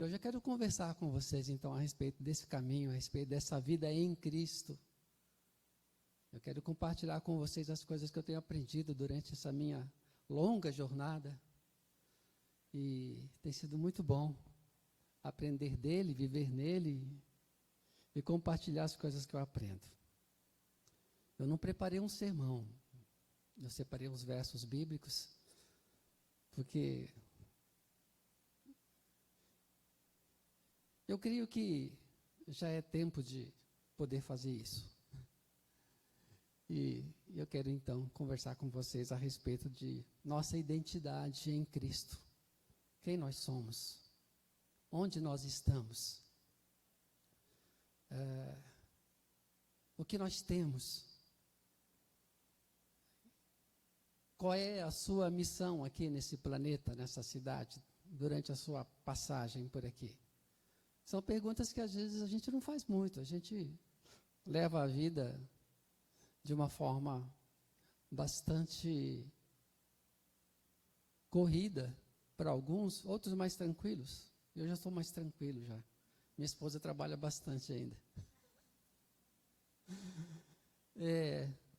Eu já quero conversar com vocês, então, a respeito desse caminho, a respeito dessa vida em Cristo. Eu quero compartilhar com vocês as coisas que eu tenho aprendido durante essa minha longa jornada. E tem sido muito bom aprender dele, viver nele e compartilhar as coisas que eu aprendo. Eu não preparei um sermão, eu separei os versos bíblicos, porque eu creio que já é tempo de poder fazer isso. E eu quero então conversar com vocês a respeito de nossa identidade em Cristo. Quem nós somos? Onde nós estamos? O que nós temos? Qual é a sua missão aqui nesse planeta, nessa cidade, durante a sua passagem por aqui? São perguntas que às vezes a gente não faz muito, a gente leva a vida de uma forma bastante corrida para alguns, outros mais tranquilos. Eu já estou mais tranquilo já. Minha esposa trabalha bastante ainda.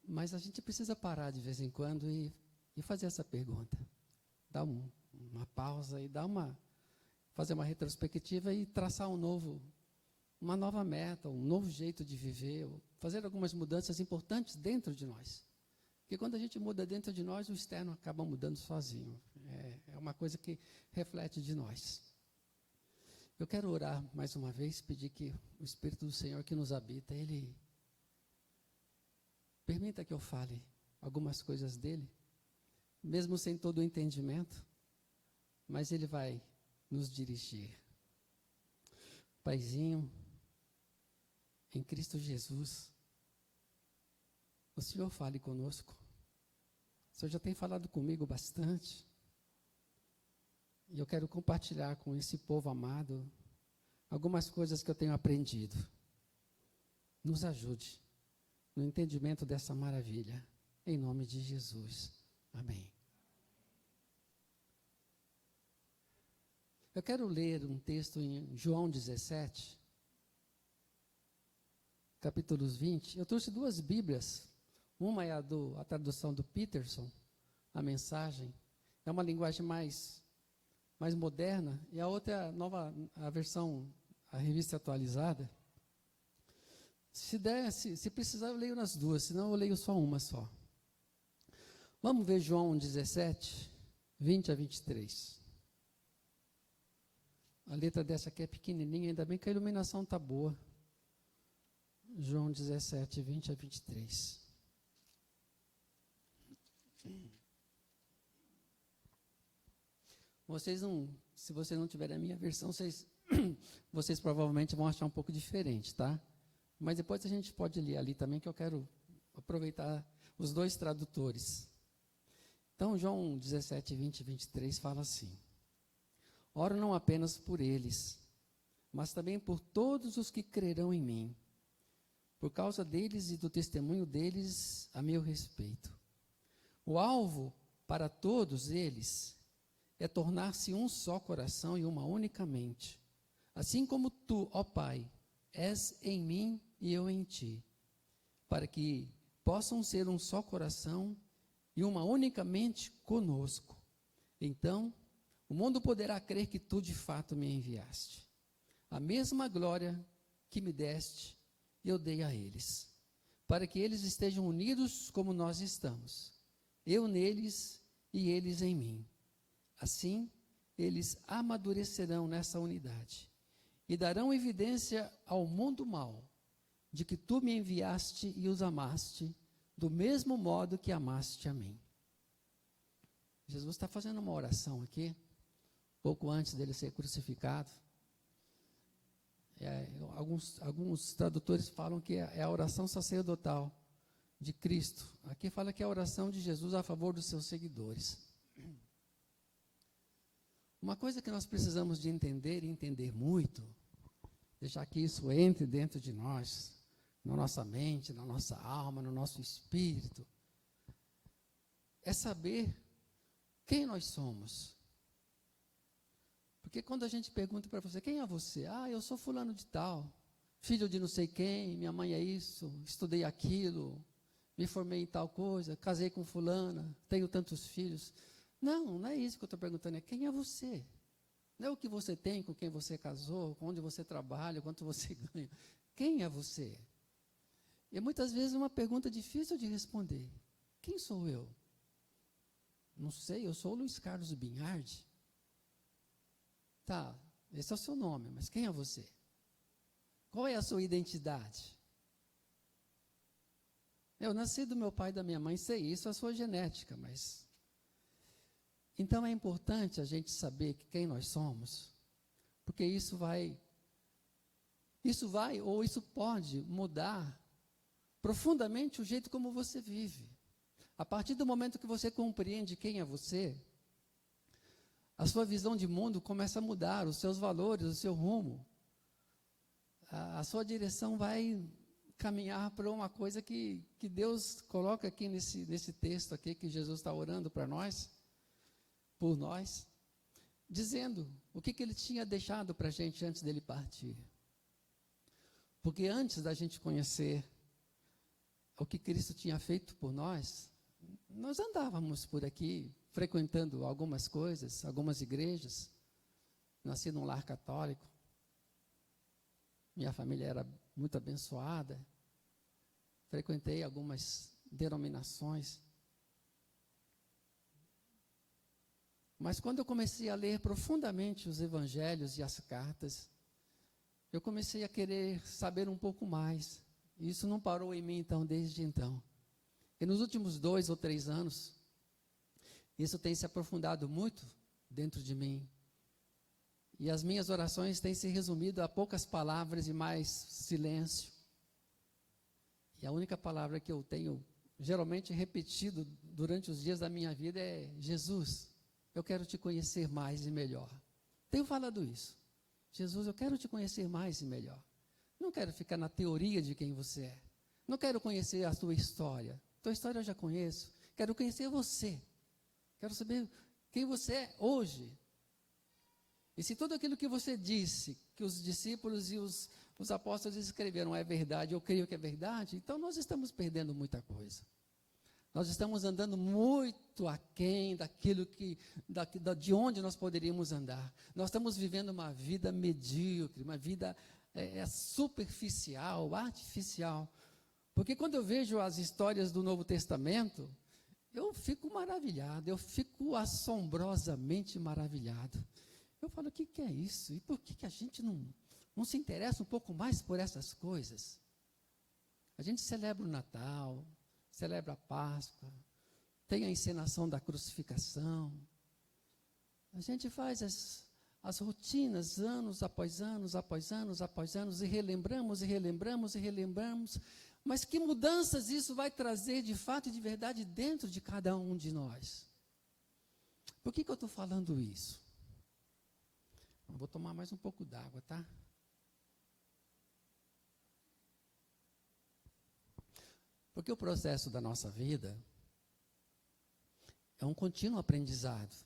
Mas a gente precisa parar de vez em quando e fazer essa pergunta. Dar uma pausa e fazer uma retrospectiva e traçar uma nova meta, um novo jeito de viver, fazer algumas mudanças importantes dentro de nós. Porque quando a gente muda dentro de nós, o externo acaba mudando sozinho. É uma coisa que reflete de nós. Eu quero orar mais uma vez, pedir que o Espírito do Senhor que nos habita, Ele permita que eu fale algumas coisas dEle, mesmo sem todo o entendimento, mas Ele vai nos dirigir. Paizinho, em Cristo Jesus, o Senhor fale conosco. O Senhor já tem falado comigo bastante. E eu quero compartilhar com esse povo amado algumas coisas que eu tenho aprendido. Nos ajude no entendimento dessa maravilha. Em nome de Jesus. Amém. Eu quero ler um texto em João 17, capítulos 20. Eu trouxe duas Bíblias. Uma é a tradução do Peterson, a mensagem. É uma linguagem mais moderna. E a outra é a versão, a revista atualizada. Se precisar, eu leio nas duas, senão eu leio só uma só. Vamos ver João 17, 20 a 23. A letra dessa aqui é pequenininha, ainda bem que a iluminação está boa. João 17, 20 a 23. Se vocês não tiverem a minha versão, vocês provavelmente vão achar um pouco diferente, tá? Mas depois a gente pode ler ali também, que eu quero aproveitar os dois tradutores. Então, João 17, 20 e 23 fala assim: oro não apenas por eles, mas também por todos os que crerão em mim, por causa deles e do testemunho deles a meu respeito. O alvo para todos eles é tornar-se um só coração e uma única mente, assim como tu, ó Pai, és em mim e eu em ti, para que possam ser um só coração e uma única mente conosco. Então, o mundo poderá crer que tu de fato me enviaste. A mesma glória que me deste, eu dei a eles, para que eles estejam unidos como nós estamos, eu neles e eles em mim. Assim, eles amadurecerão nessa unidade e darão evidência ao mundo mau de que tu me enviaste e os amaste do mesmo modo que amaste a mim. Jesus está fazendo uma oração aqui, pouco antes dele ser crucificado. Alguns tradutores falam que é a oração sacerdotal de Cristo. Aqui fala que é a oração de Jesus a favor dos seus seguidores. Uma coisa que nós precisamos de entender, e entender muito, deixar que isso entre dentro de nós, na nossa mente, na nossa alma, no nosso espírito, é saber quem nós somos. Porque quando a gente pergunta para você, quem é você? Ah, eu sou fulano de tal, filho de não sei quem, minha mãe é isso, estudei aquilo, me formei em tal coisa, casei com fulana, tenho tantos filhos. Não, não é isso que eu estou perguntando, é quem é você? Não é o que você tem, com quem você casou, onde você trabalha, quanto você ganha. Quem é você? E muitas vezes uma pergunta difícil de responder. Quem sou eu? Não sei, eu sou o Luiz Carlos Binhardi. Tá, esse é o seu nome, mas quem é você? Qual é a sua identidade? Eu nasci do meu pai e da minha mãe, sei isso, a sua genética, mas... Então é importante a gente saber quem nós somos, porque isso vai ou isso pode mudar profundamente o jeito como você vive. A partir do momento que você compreende quem é você, a sua visão de mundo começa a mudar, os seus valores, o seu rumo. A sua direção vai caminhar para uma coisa que Deus coloca aqui nesse texto aqui, que Jesus está orando para nós, por nós, dizendo o que Ele tinha deixado para a gente antes dele partir. Porque antes da gente conhecer o que Cristo tinha feito por nós andávamos por aqui, frequentando algumas coisas, algumas igrejas. Nasci num lar católico. Minha família era muito abençoada. Frequentei algumas denominações. Mas quando eu comecei a ler profundamente os evangelhos e as cartas, eu comecei a querer saber um pouco mais. E isso não parou em mim, então, desde então. E nos últimos 2 ou 3 anos, isso tem se aprofundado muito dentro de mim. E as minhas orações têm se resumido a poucas palavras e mais silêncio. E a única palavra que eu tenho geralmente repetido durante os dias da minha vida é: Jesus, eu quero te conhecer mais e melhor. Tenho falado isso. Jesus, eu quero te conhecer mais e melhor. Não quero ficar na teoria de quem você é. Não quero conhecer a tua história. Tua história eu já conheço. Quero conhecer você. Quero saber quem você é hoje. E se tudo aquilo que você disse, que os discípulos e os apóstolos escreveram é verdade, eu creio que é verdade, então nós estamos perdendo muita coisa. Nós estamos andando muito aquém daquilo de onde nós poderíamos andar. Nós estamos vivendo uma vida medíocre, uma vida superficial, artificial. Porque quando eu vejo as histórias do Novo Testamento, eu fico maravilhado, eu fico assombrosamente maravilhado. Eu falo, o que é isso? E por que a gente não se interessa um pouco mais por essas coisas? A gente celebra o Natal, celebra a Páscoa, tem a encenação da crucificação. A gente faz as rotinas, anos após anos, após anos, após anos, e relembramos, e relembramos, e relembramos. Mas que mudanças isso vai trazer de fato e de verdade dentro de cada um de nós? Por que eu estou falando isso? Eu vou tomar mais um pouco d'água, tá? Porque o processo da nossa vida é um contínuo aprendizado.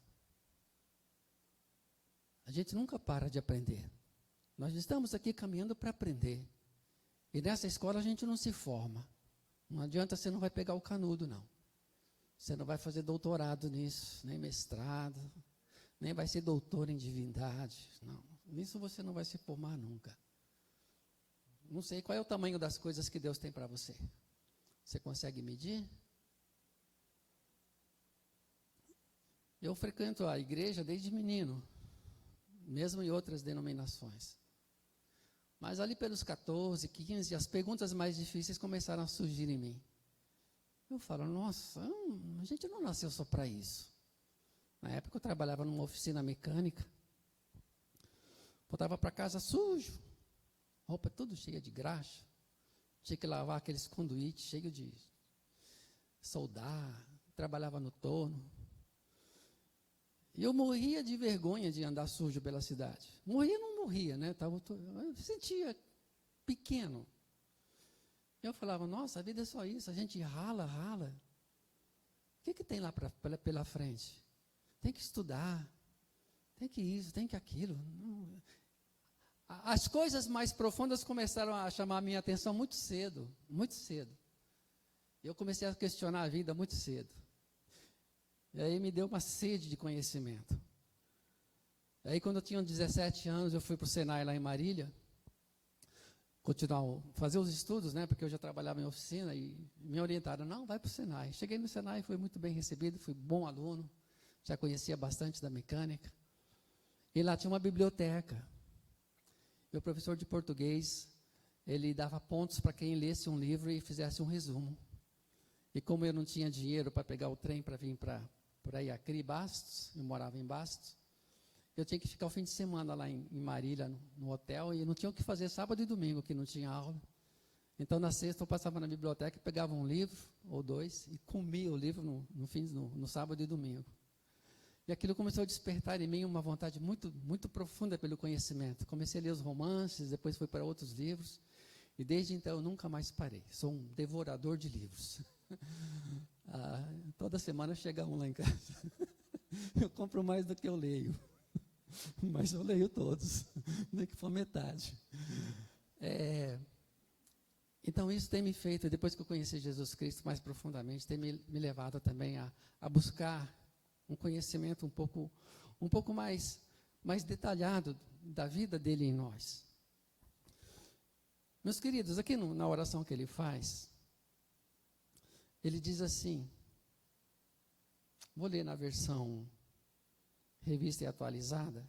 A gente nunca para de aprender. Nós estamos aqui caminhando para aprender. E nessa escola a gente não se forma. Não adianta, você não vai pegar o canudo, não. Você não vai fazer doutorado nisso, nem mestrado, nem vai ser doutor em divindade. Não, nisso você não vai se formar nunca. Não sei qual é o tamanho das coisas que Deus tem para você. Você consegue medir? Eu frequento a igreja desde menino, mesmo em outras denominações. Mas ali pelos 14, 15, as perguntas mais difíceis começaram a surgir em mim. Eu falo, nossa, a gente não nasceu só para isso. Na época eu trabalhava numa oficina mecânica. Voltava para casa sujo, roupa toda cheia de graxa. Tinha que lavar aqueles conduítes cheios de soldar. Trabalhava no torno. E eu morria de vergonha de andar sujo pela cidade. Morria, não morria, né? Eu sentia pequeno. Eu falava, nossa, a vida é só isso, a gente rala, rala. O que tem lá pela frente? Tem que estudar, tem que isso, tem que aquilo. As coisas mais profundas começaram a chamar a minha atenção muito cedo, muito cedo. Eu comecei a questionar a vida muito cedo. E aí me deu uma sede de conhecimento. E aí quando eu tinha 17 anos, eu fui para o Senai lá em Marília, fazer os estudos, né, porque eu já trabalhava em oficina e me orientaram, não, vai para o Senai. Cheguei no Senai, fui muito bem recebido, fui bom aluno, já conhecia bastante da mecânica. E lá tinha uma biblioteca. Meu professor de português, ele dava pontos para quem lesse um livro e fizesse um resumo. E como eu não tinha dinheiro para pegar o trem para vir para Iacri, Bastos, eu morava em Bastos, eu tinha que ficar o fim de semana lá em Marília, no hotel, e não tinha o que fazer sábado e domingo, que não tinha aula. Então, na sexta, eu passava na biblioteca, pegava um livro, ou dois, e comia o livro no sábado e domingo. E aquilo começou a despertar em mim uma vontade muito, muito profunda pelo conhecimento. Comecei a ler os romances, depois fui para outros livros, e desde então eu nunca mais parei. Sou um devorador de livros. Toda semana chega um lá em casa. Eu compro mais do que eu leio. Mas eu leio todos, nem que for metade. Então isso tem me feito, depois que eu conheci Jesus Cristo mais profundamente, tem me levado também a buscar um conhecimento um pouco mais detalhado da vida dele em nós. Meus queridos, aqui na oração que ele faz, ele diz assim, vou ler na versão revista e atualizada,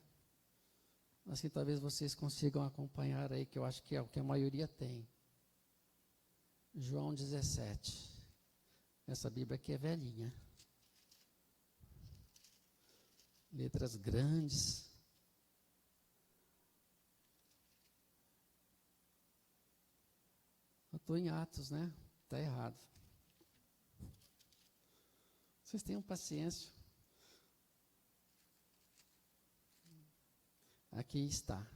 assim talvez vocês consigam acompanhar aí, que eu acho que é o que a maioria tem. João 17. Essa Bíblia aqui é velhinha. Letras grandes. Eu estou em Atos, né? Está errado. Vocês tenham paciência. Aqui está.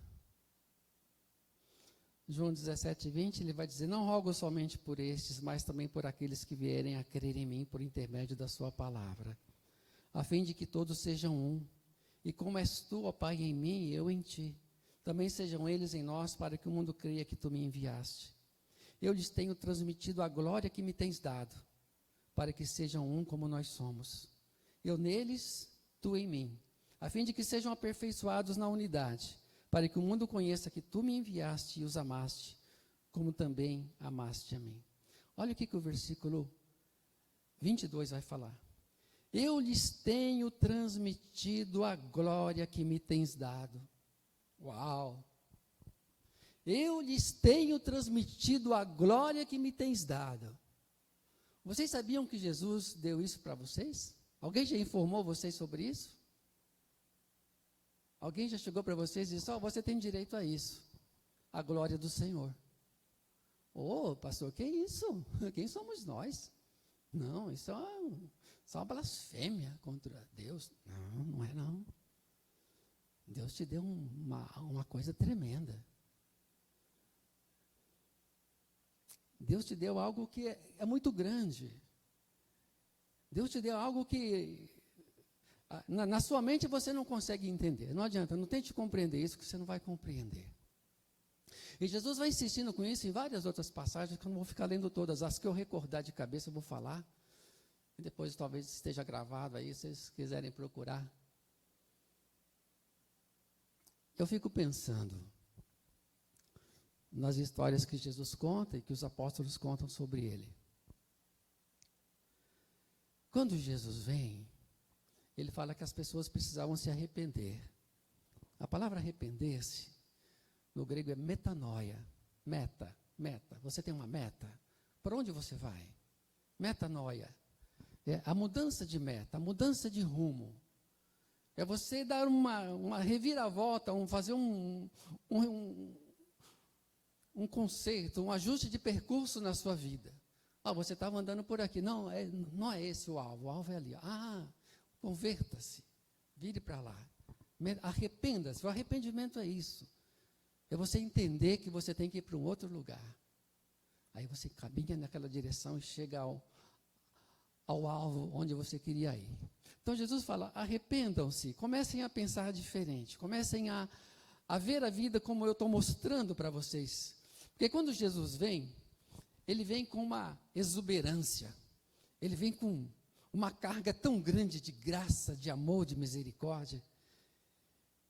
João 17, 20, ele vai dizer, não rogo somente por estes, mas também por aqueles que vierem a crer em mim por intermédio da sua palavra, a fim de que todos sejam um. E como és tu, ó Pai, em mim e eu em ti, também sejam eles em nós, para que o mundo creia que tu me enviaste. Eu lhes tenho transmitido a glória que me tens dado, para que sejam um como nós somos. Eu neles, tu em mim, a fim de que sejam aperfeiçoados na unidade, para que o mundo conheça que tu me enviaste e os amaste, como também amaste a mim. Olha o que o versículo 22 vai falar. Eu lhes tenho transmitido a glória que me tens dado. Uau! Eu lhes tenho transmitido a glória que me tens dado. Vocês sabiam que Jesus deu isso para vocês? Alguém já informou vocês sobre isso? Alguém já chegou para vocês e disse, você tem direito a isso, a glória do Senhor. Pastor, que isso? Quem somos nós? Não, isso é uma blasfêmia contra Deus. Não, não é não. Deus te deu uma coisa tremenda. Deus te deu algo que é muito grande. Deus te deu algo que na sua mente você não consegue entender. Não adianta, não tente compreender isso, que você não vai compreender. E Jesus vai insistindo com isso em várias outras passagens, que eu não vou ficar lendo todas. As que eu recordar de cabeça eu vou falar. E depois talvez esteja gravado aí, se vocês quiserem procurar. Eu fico pensando nas histórias que Jesus conta e que os apóstolos contam sobre ele. Quando Jesus vem, ele fala que as pessoas precisavam se arrepender. A palavra arrepender-se, no grego é metanoia, meta. Você tem uma meta? Para onde você vai? Metanoia. É a mudança de meta, a mudança de rumo. É você dar uma reviravolta, fazer um conserto, um ajuste de percurso na sua vida. Você estava andando por aqui. Não é esse o alvo é ali. Converta-se, vire para lá, arrependa-se. O arrependimento é isso, é você entender que você tem que ir para um outro lugar. Aí você caminha naquela direção e chega ao alvo onde você queria ir. Então Jesus fala, arrependam-se, comecem a pensar diferente, comecem a ver a vida como eu estou mostrando para vocês. Porque quando Jesus vem, ele vem com uma exuberância, ele vem com uma carga tão grande de graça, de amor, de misericórdia,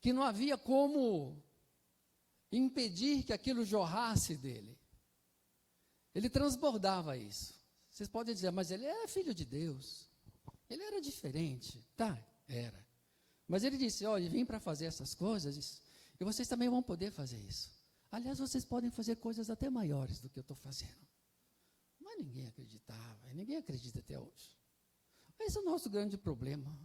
que não havia como impedir que aquilo jorrasse dele. Ele transbordava isso. Vocês podem dizer, mas ele é filho de Deus. Ele era diferente. Tá, era. Mas ele disse, olha, vim para fazer essas coisas e vocês também vão poder fazer isso. Aliás, vocês podem fazer coisas até maiores do que eu estou fazendo. Mas ninguém acreditava, e ninguém acredita até hoje. Esse é o nosso grande problema.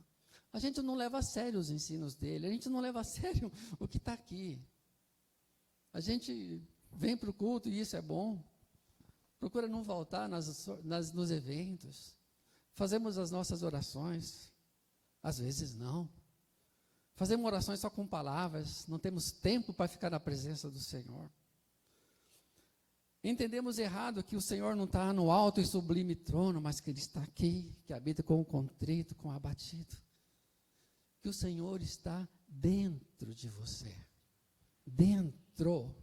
A gente não leva a sério os ensinos dele, a gente não leva a sério o que está aqui. A gente vem para o culto e isso é bom. Procura não faltar nos eventos. Fazemos as nossas orações. Às vezes não. Fazemos orações só com palavras. Não temos tempo para ficar na presença do Senhor. Entendemos errado que o Senhor não está no alto e sublime trono, mas que Ele está aqui, que habita com o contrito, com o abatido. Que o Senhor está dentro de você. Dentro.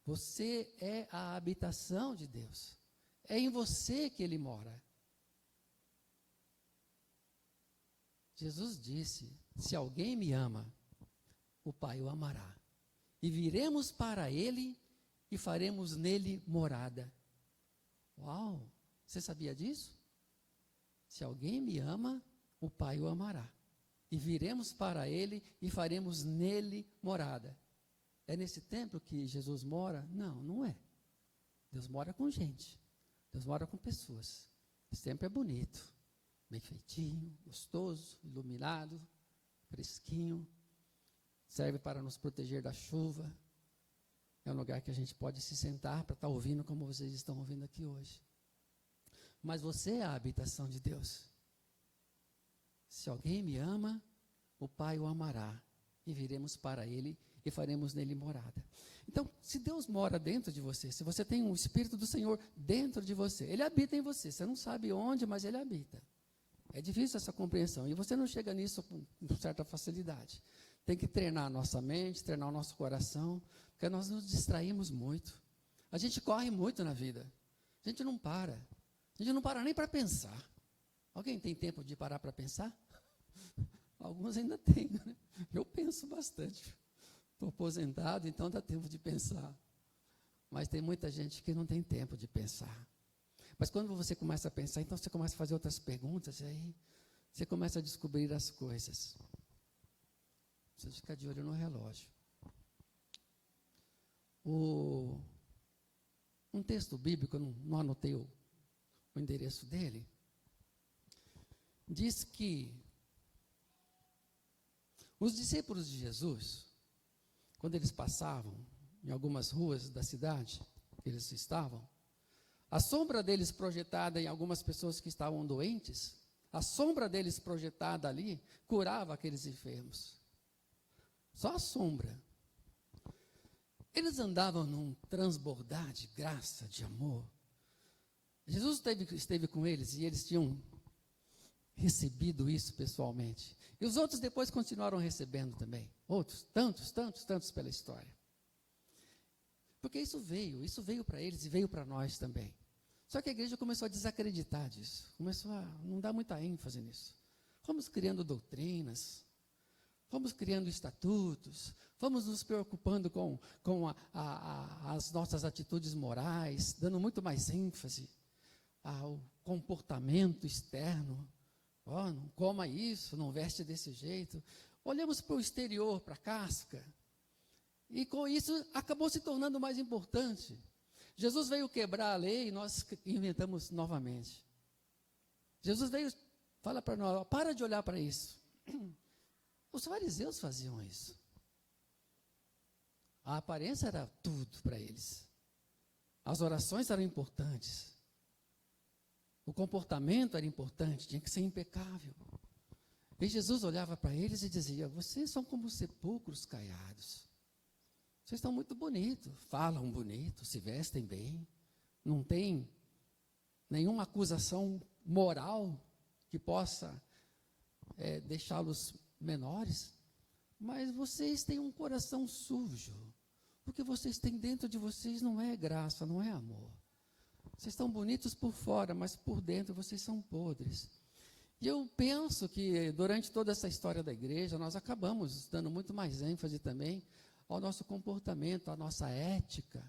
Você é a habitação de Deus. É em você que Ele mora. Jesus disse, se alguém me ama, o Pai o amará. E viremos para Ele e faremos nele morada. Uau! Você sabia disso? Se alguém me ama, o Pai o amará. E viremos para Ele e faremos nele morada. É nesse templo que Jesus mora? Não, não é. Deus mora com gente. Deus mora com pessoas. Esse templo é bonito, bem feitinho, gostoso, iluminado, fresquinho. Serve para nos proteger da chuva. É um lugar que a gente pode se sentar para estar ouvindo como vocês estão ouvindo aqui hoje. Mas você é a habitação de Deus. Se alguém me ama, o Pai o amará. E viremos para Ele e faremos nele morada. Então, se Deus mora dentro de você, se você tem um Espírito do Senhor dentro de você, Ele habita em você. Você não sabe onde, mas Ele habita. É difícil essa compreensão. E você não chega nisso com certa facilidade. Tem que treinar a nossa mente, treinar o nosso coração, porque nós nos distraímos muito. A gente corre muito na vida. A gente não para. A gente não para nem para pensar. Alguém tem tempo de parar para pensar? Alguns ainda têm, né? Eu penso bastante. Estou aposentado, então dá tempo de pensar. Mas tem muita gente que não tem tempo de pensar. Mas quando você começa a pensar, então você começa a fazer outras perguntas, e aí você começa a descobrir as coisas. Precisa ficar de olho no relógio. Um texto bíblico, eu não anotei o endereço dele, diz que os discípulos de Jesus, quando eles passavam em algumas ruas da cidade que eles estavam, a sombra deles projetada em algumas pessoas que estavam doentes, a sombra deles projetada ali, curava aqueles enfermos. Só a sombra. Eles andavam num transbordar de graça, de amor. Jesus esteve com eles e eles tinham recebido isso pessoalmente. E os outros depois continuaram recebendo também. Outros, tantos pela história. Porque isso veio para eles e veio para nós também. Só que a igreja começou a desacreditar disso. Começou a não dar muita ênfase nisso. Fomos criando doutrinas, fomos criando estatutos, fomos nos preocupando com as nossas atitudes morais, dando muito mais ênfase ao comportamento externo. Oh, não coma isso, não veste desse jeito. Olhamos para o exterior, para a casca. E com isso acabou se tornando mais importante. Jesus veio quebrar a lei e nós inventamos novamente. Jesus veio, fala para nós, para de olhar para isso. Os fariseus faziam isso. A aparência era tudo para eles. As orações eram importantes. O comportamento era importante, tinha que ser impecável. E Jesus olhava para eles e dizia, vocês são como sepulcros caiados. Vocês estão muito bonitos, falam bonito, se vestem bem, não tem nenhuma acusação moral, que possa deixá-los menores, mas vocês têm um coração sujo. O que vocês têm dentro de vocês não é graça, não é amor. Vocês estão bonitos por fora, mas por dentro vocês são podres. E eu penso que durante toda essa história da igreja, nós acabamos dando muito mais ênfase também ao nosso comportamento, à nossa ética,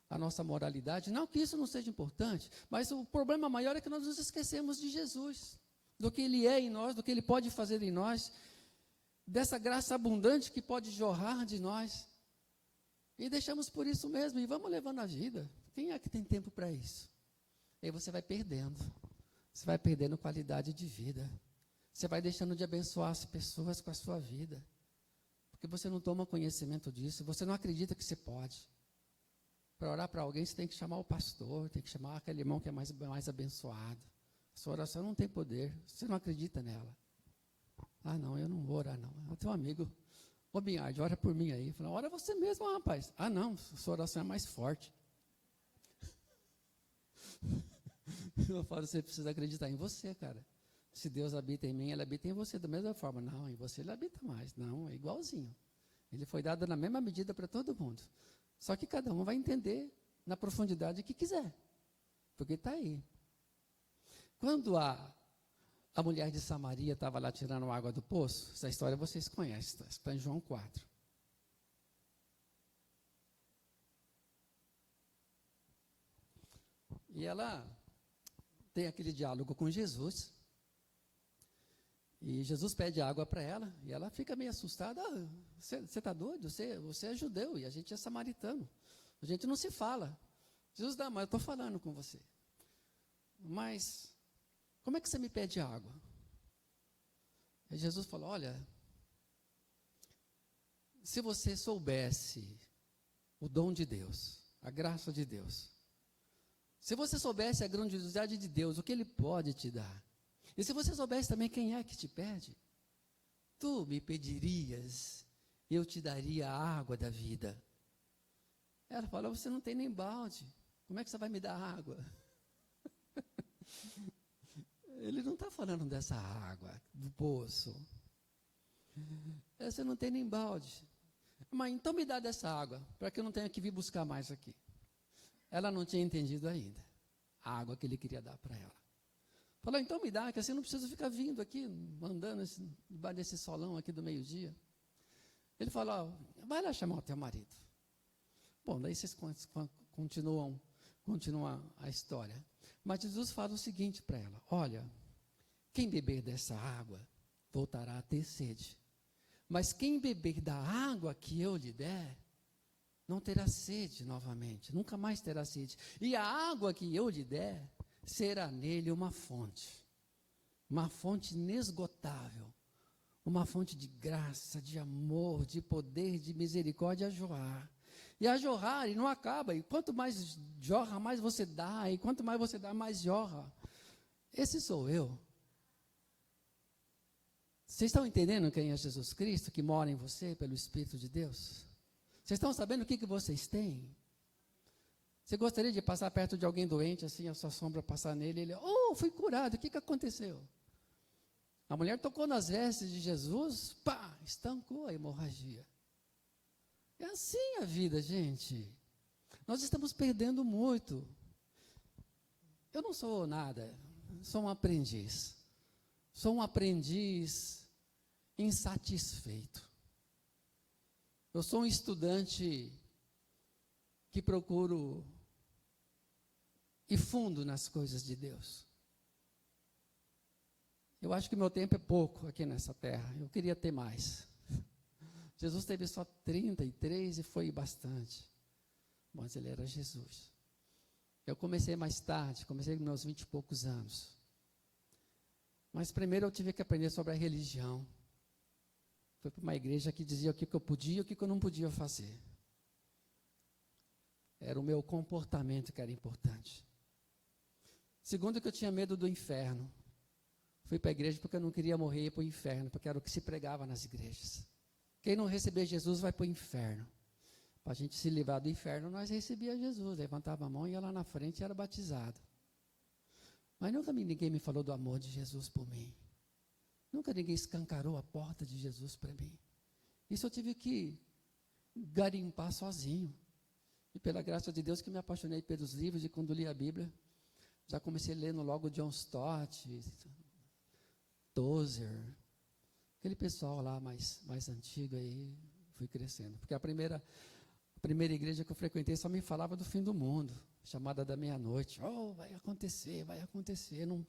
à nossa moralidade. Não que isso não seja importante, mas o problema maior é que nós nos esquecemos de Jesus, do que Ele é em nós, do que Ele pode fazer em nós, dessa graça abundante que pode jorrar de nós. E deixamos por isso mesmo, e vamos levando a vida. Quem é que tem tempo para isso? E aí você vai perdendo. Você vai perdendo qualidade de vida. Você vai deixando de abençoar as pessoas com a sua vida. Porque você não toma conhecimento disso. Você não acredita que você pode. Para orar para alguém, você tem que chamar o pastor, tem que chamar aquele irmão que é mais abençoado. A sua oração não tem poder. Você não acredita nela. Ah, não, eu não vou orar, não. Eu tenho um amigo. Ô, Binhard, ora por mim aí. Fala, ora você mesmo, rapaz. Ah, não, sua oração é mais forte. Eu falo, você precisa acreditar em você, cara. Se Deus habita em mim, Ele habita em você da mesma forma. Não, em você Ele habita mais. Não, é igualzinho. Ele foi dado na mesma medida para todo mundo. Só que cada um vai entender na profundidade que quiser. Porque está aí. Quando a mulher de Samaria estava lá tirando água do poço, essa história vocês conhecem, está em João 4. E ela tem aquele diálogo com Jesus. E Jesus pede água para ela, e ela fica meio assustada. Ah, você está doido? Você é judeu e a gente é samaritano. A gente não se fala. Jesus, não, mas eu estou falando com você. Mas como é que você me pede água? Aí Jesus falou, olha, se você soubesse o dom de Deus, a graça de Deus, se você soubesse a grandiosidade de Deus, o que Ele pode te dar, e se você soubesse também quem é que te pede, tu me pedirias, eu te daria a água da vida. Ela falou, você não tem nem balde, como é que você vai me dar água? Ele não está falando dessa água, do poço. Você não tem nem balde. Mas então me dá dessa água, para que eu não tenha que vir buscar mais aqui. Ela não tinha entendido ainda a água que ele queria dar para ela. Falou, então me dá, que assim eu não preciso ficar vindo aqui, andando debaixo desse solão aqui do meio-dia. Ele falou, vai lá chamar o teu marido. Bom, daí vocês continuam a história. Mas Jesus fala o seguinte para ela, olha, quem beber dessa água voltará a ter sede. Mas quem beber da água que eu lhe der, não terá sede novamente, nunca mais terá sede. E a água que eu lhe der, será nele uma fonte inesgotável, uma fonte de graça, de amor, de poder, de misericórdia a jorrar. E a jorrar, e não acaba, e quanto mais jorra, mais você dá, e quanto mais você dá, mais jorra. Esse sou eu. Vocês estão entendendo quem é Jesus Cristo, que mora em você pelo Espírito de Deus? Vocês estão sabendo o que vocês têm? Você gostaria de passar perto de alguém doente, assim, a sua sombra passar nele, e ele, fui curado, o que aconteceu? A mulher tocou nas vestes de Jesus, pá, estancou a hemorragia. É assim a vida, gente. Nós estamos perdendo muito. Eu não sou nada, sou um aprendiz. Sou um aprendiz insatisfeito. Eu sou um estudante que procuro ir fundo nas coisas de Deus. Eu acho que meu tempo é pouco aqui nessa terra. Eu queria ter mais. Jesus teve só 33 e foi bastante. Mas ele era Jesus. Eu comecei mais tarde, comecei com meus 20 e poucos anos. Mas primeiro eu tive que aprender sobre a religião. Fui para uma igreja que dizia o que eu podia e o que eu não podia fazer. Era o meu comportamento que era importante. Segundo, que eu tinha medo do inferno. Fui para a igreja porque eu não queria morrer e ir para o inferno, porque era o que se pregava nas igrejas. Quem não receber Jesus vai para o inferno. Para a gente se livrar do inferno, nós recebíamos Jesus. Levantava a mão e ia lá na frente e era batizado. Mas nunca ninguém me falou do amor de Jesus por mim. Nunca ninguém escancarou a porta de Jesus para mim. Isso eu tive que garimpar sozinho. E pela graça de Deus que me apaixonei pelos livros, e quando li a Bíblia, já comecei lendo logo John Stott, Tozer, aquele pessoal lá mais antigo aí, fui crescendo. Porque a primeira igreja que eu frequentei só me falava do fim do mundo, chamada da meia-noite. Oh, vai acontecer, não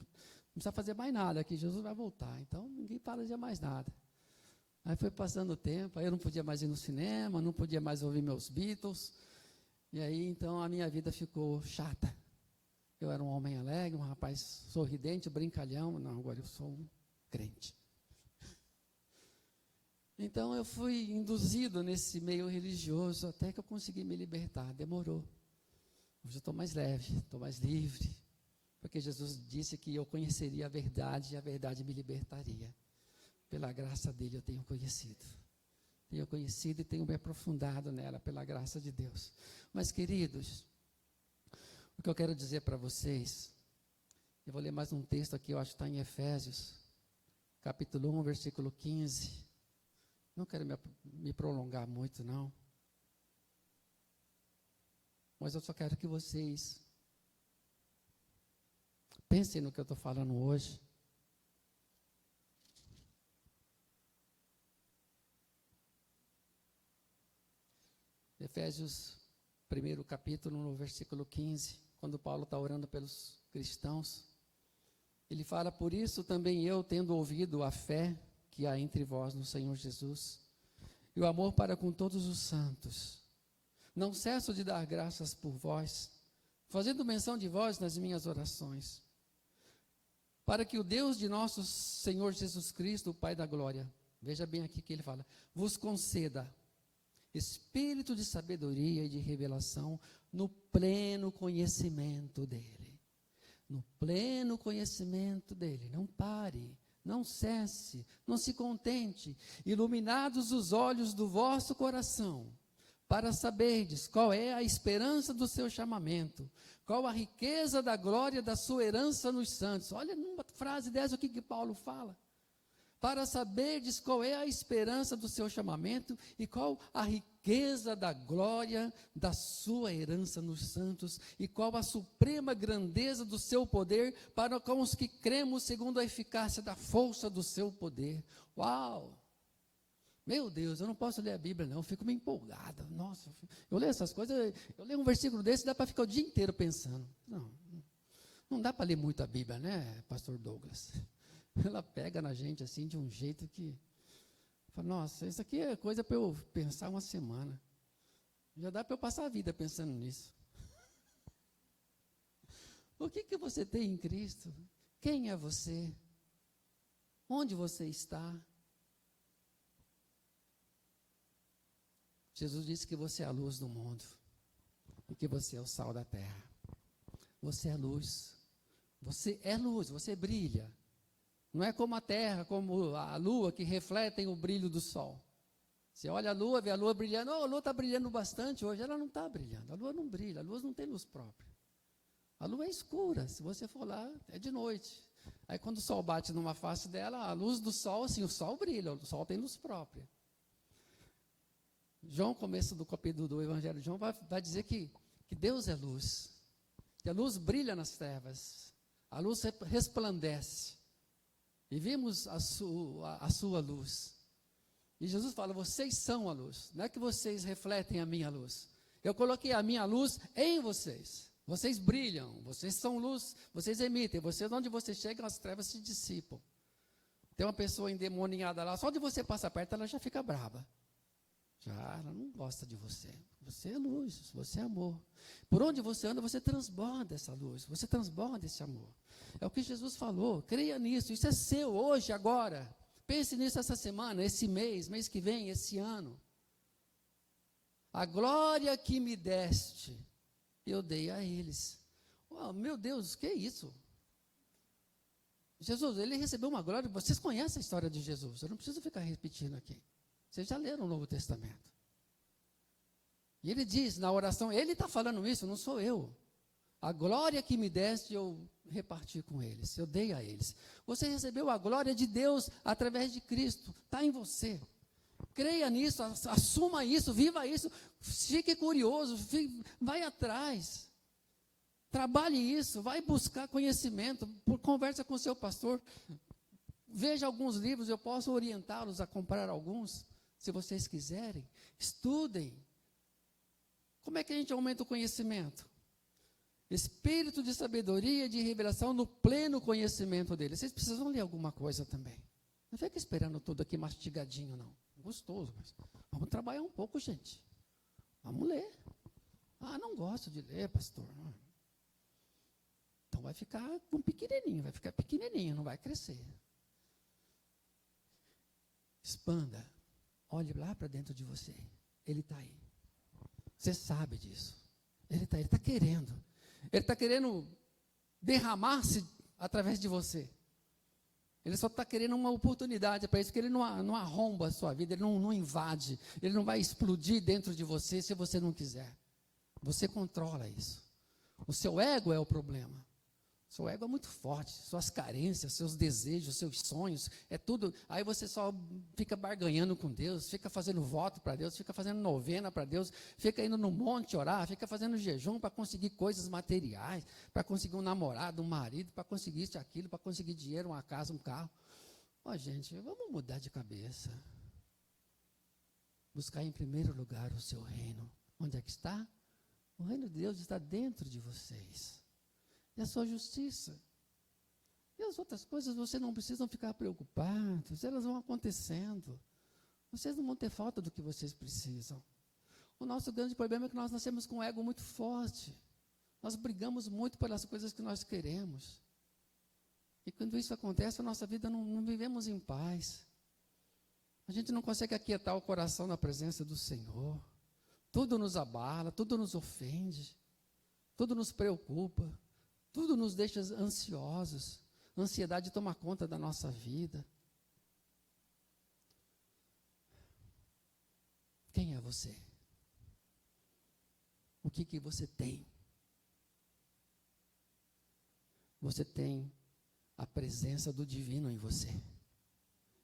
precisa fazer mais nada aqui, Jesus vai voltar. Então, ninguém fala de mais nada. Aí foi passando o tempo, aí eu não podia mais ir no cinema, não podia mais ouvir meus Beatles, e aí, então, a minha vida ficou chata. Eu era um homem alegre, um rapaz sorridente, brincalhão. Não, agora eu sou um crente. Então, eu fui induzido nesse meio religioso, até que eu consegui me libertar. Demorou. Hoje eu estou mais leve, estou mais livre, porque Jesus disse que eu conheceria a verdade, e a verdade me libertaria. Pela graça dele, eu tenho conhecido. Tenho conhecido e tenho me aprofundado nela, pela graça de Deus. Mas, queridos, o que eu quero dizer para vocês, eu vou ler mais um texto aqui, eu acho que está em Efésios, capítulo 1, versículo 15. Não quero me prolongar muito, não. Mas eu só quero que vocês pensem no que eu estou falando hoje. Efésios, primeiro capítulo, no versículo 15, quando Paulo está orando pelos cristãos, ele fala: por isso também eu, tendo ouvido a fé que há entre vós no Senhor Jesus, e o amor para com todos os santos, não cesso de dar graças por vós, fazendo menção de vós nas minhas orações, para que o Deus de nosso Senhor Jesus Cristo, o Pai da glória, veja bem aqui que ele fala, vos conceda espírito de sabedoria e de revelação no pleno conhecimento dele. No pleno conhecimento dele. Não pare, não cesse, não se contente. Iluminados os olhos do vosso coração, para saberdes qual é a esperança do seu chamamento, qual a riqueza da glória da sua herança nos santos. Olha numa frase dessa o que Paulo fala. Para saberdes qual é a esperança do seu chamamento e qual a riqueza da glória da sua herança nos santos e qual a suprema grandeza do seu poder para com os que cremos segundo a eficácia da força do seu poder. Uau! Meu Deus, eu não posso ler a Bíblia não, eu fico meio empolgado. Nossa, eu leio essas coisas, eu leio um versículo desse, dá para ficar o dia inteiro pensando. Não dá para ler muito a Bíblia, né, pastor Douglas? Ela pega na gente assim de um jeito que fala, nossa, isso aqui é coisa para eu pensar uma semana. Já dá para eu passar a vida pensando nisso. O que você tem em Cristo? Quem é você? Onde você está? Jesus disse que você é a luz do mundo e que você é o sal da terra. Você é luz. Você é luz, você brilha. Não é como a terra, como a lua, que refletem o brilho do sol. Você olha a lua, vê a lua brilhando, a lua está brilhando bastante hoje, ela não está brilhando, a lua não brilha, a lua não tem luz própria. A lua é escura, se você for lá, é de noite. Aí quando o sol bate numa face dela, a luz do sol, assim, o sol brilha, o sol tem luz própria. João, começo do capítulo do Evangelho de João, vai dizer que Deus é luz, que a luz brilha nas trevas, a luz resplandece. E vimos a sua luz. E Jesus fala, vocês são a luz. Não é que vocês refletem a minha luz. Eu coloquei a minha luz em vocês. Vocês brilham, vocês são luz, vocês emitem. Onde vocês chegam, as trevas se dissipam. Tem uma pessoa endemoniada lá, só de você passar perto, ela já fica brava. Ela não gosta de você. Você é luz, você é amor. Por onde você anda, você transborda essa luz, você transborda esse amor. É o que Jesus falou, creia nisso, isso é seu hoje, agora. Pense nisso essa semana, esse mês que vem, esse ano. A glória que me deste, eu dei a eles. Oh, meu Deus, que é isso? Jesus, ele recebeu uma glória, vocês conhecem a história de Jesus, eu não preciso ficar repetindo aqui. Vocês já leram o Novo Testamento. E ele diz na oração, ele está falando isso, não sou eu. A glória que me deste, eu reparti com eles, eu dei a eles. Você recebeu a glória de Deus através de Cristo, está em você. Creia nisso, assuma isso, viva isso, fique curioso, vai atrás. Trabalhe isso, vai buscar conhecimento, conversa com o seu pastor. Veja alguns livros, eu posso orientá-los a comprar alguns, se vocês quiserem. Estudem. Como é que a gente aumenta o conhecimento? Espírito de sabedoria e de revelação no pleno conhecimento dele. Vocês precisam ler alguma coisa também. Não fica esperando tudo aqui mastigadinho, não. Gostoso, mas vamos trabalhar um pouco, gente. Vamos ler. Ah, não gosto de ler, pastor. Então vai ficar pequenininho, não vai crescer. Expanda. Olhe lá para dentro de você. Ele está aí. Você sabe disso. Ele está querendo. Ele está querendo derramar-se através de você. Ele só está querendo uma oportunidade para isso, porque ele não arromba a sua vida, ele não invade, ele não vai explodir dentro de você se você não quiser. Você controla isso. O seu ego é o problema. O seu ego é muito forte, suas carências, seus desejos, seus sonhos, é tudo. Aí você só fica barganhando com Deus, fica fazendo voto para Deus, fica fazendo novena para Deus, fica indo no monte orar, fica fazendo jejum para conseguir coisas materiais, para conseguir um namorado, um marido, para conseguir isso e aquilo, para conseguir dinheiro, uma casa, um carro. Ó, gente, vamos mudar de cabeça. Buscar em primeiro lugar o seu reino. Onde é que está? O reino de Deus está dentro de vocês. E a sua justiça. E as outras coisas vocês não precisam ficar preocupados, elas vão acontecendo. Vocês não vão ter falta do que vocês precisam. O nosso grande problema é que nós nascemos com um ego muito forte. Nós brigamos muito pelas coisas que nós queremos. E quando isso acontece, a nossa vida não vivemos em paz. A gente não consegue aquietar o coração na presença do Senhor. Tudo nos abala, tudo nos ofende, tudo nos preocupa. Tudo nos deixa ansiosos. A ansiedade toma conta da nossa vida. Quem é você? O que você tem? Você tem a presença do divino em você.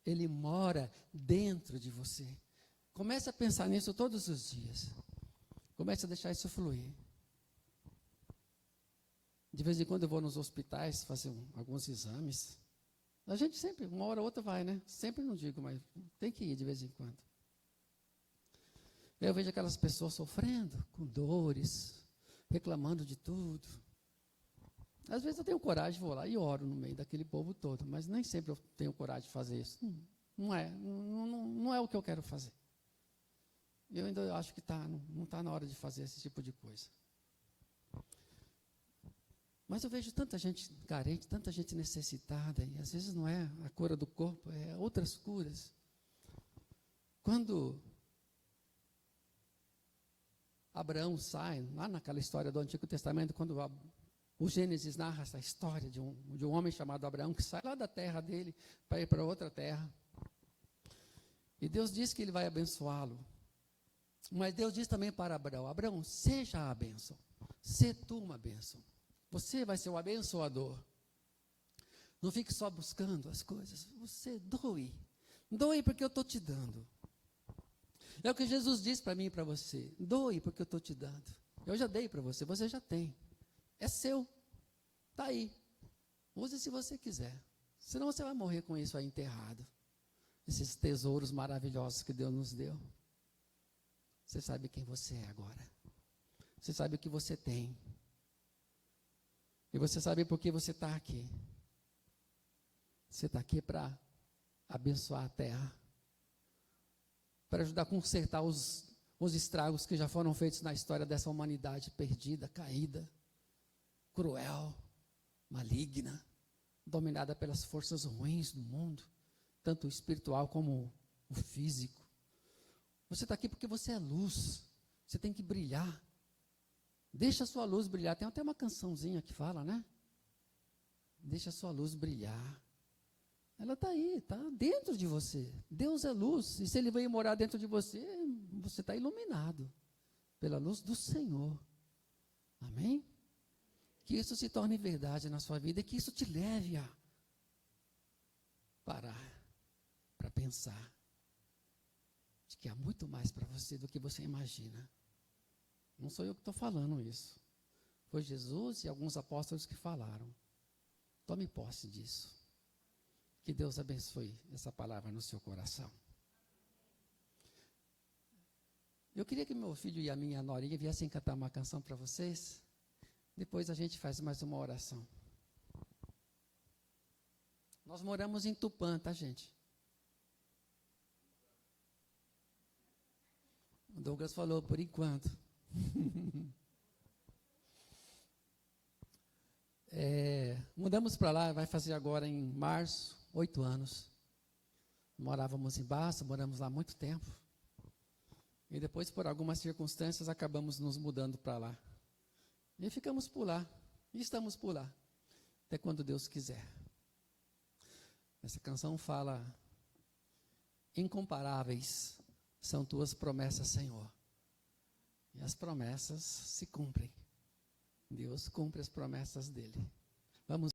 Ele mora dentro de você. Comece a pensar nisso todos os dias. Comece a deixar isso fluir. De vez em quando eu vou nos hospitais fazer alguns exames. A gente sempre, uma hora ou outra vai, né? Sempre não digo, mas tem que ir de vez em quando. Eu vejo aquelas pessoas sofrendo, com dores, reclamando de tudo. Às vezes eu tenho coragem, vou lá e oro no meio daquele povo todo, mas nem sempre eu tenho coragem de fazer isso. Não é o que eu quero fazer. Eu ainda acho que não está na hora de fazer esse tipo de coisa. Mas eu vejo tanta gente carente, tanta gente necessitada, e às vezes não é a cura do corpo, é outras curas. Quando Abraão sai, lá naquela história do Antigo Testamento, quando o Gênesis narra essa história de um homem chamado Abraão, que sai lá da terra dele para ir para outra terra. E Deus diz que ele vai abençoá-lo. Mas Deus diz também para Abraão, Abraão, seja a bênção, sê tu uma bênção. Você vai ser o abençoador. Não fique só buscando as coisas. Você doe. Doe porque eu estou te dando. É o que Jesus diz para mim e para você. Doe porque eu estou te dando. Eu já dei para você, você já tem. É seu. Está aí. Use se você quiser. Senão você vai morrer com isso aí enterrado. Esses tesouros maravilhosos que Deus nos deu. Você sabe quem você é agora. Você sabe o que você tem. E você sabe por que você está aqui. Você está aqui para abençoar a terra. Para ajudar a consertar os estragos que já foram feitos na história dessa humanidade perdida, caída, cruel, maligna, dominada pelas forças ruins do mundo, tanto o espiritual como o físico. Você está aqui porque você é luz. Você tem que brilhar. Deixa a sua luz brilhar. Tem até uma cançãozinha que fala, né? Deixa a sua luz brilhar. Ela está aí, está dentro de você. Deus é luz. E se Ele veio morar dentro de você, você está iluminado pela luz do Senhor. Amém? que isso se torne verdade na sua vida e que isso te leve a parar para pensar de que há muito mais para você do que você imagina. Não sou eu que estou falando isso. Foi Jesus e alguns apóstolos que falaram. Tome posse disso. Que Deus abençoe essa palavra no seu coração. Eu queria que meu filho e a minha norinha viessem cantar uma canção para vocês. Depois a gente faz mais uma oração. Nós moramos em Tupã, tá, gente? O Douglas falou, por enquanto. Mudamos para lá, vai fazer agora em março, 8 anos. Morávamos em Baço, moramos lá há muito tempo. E depois, por algumas circunstâncias, acabamos nos mudando para lá. E ficamos por lá, e estamos por lá, até quando Deus quiser. Essa canção fala: incomparáveis são tuas promessas, Senhor. E as promessas se cumprem. Deus cumpre as promessas dele. Vamos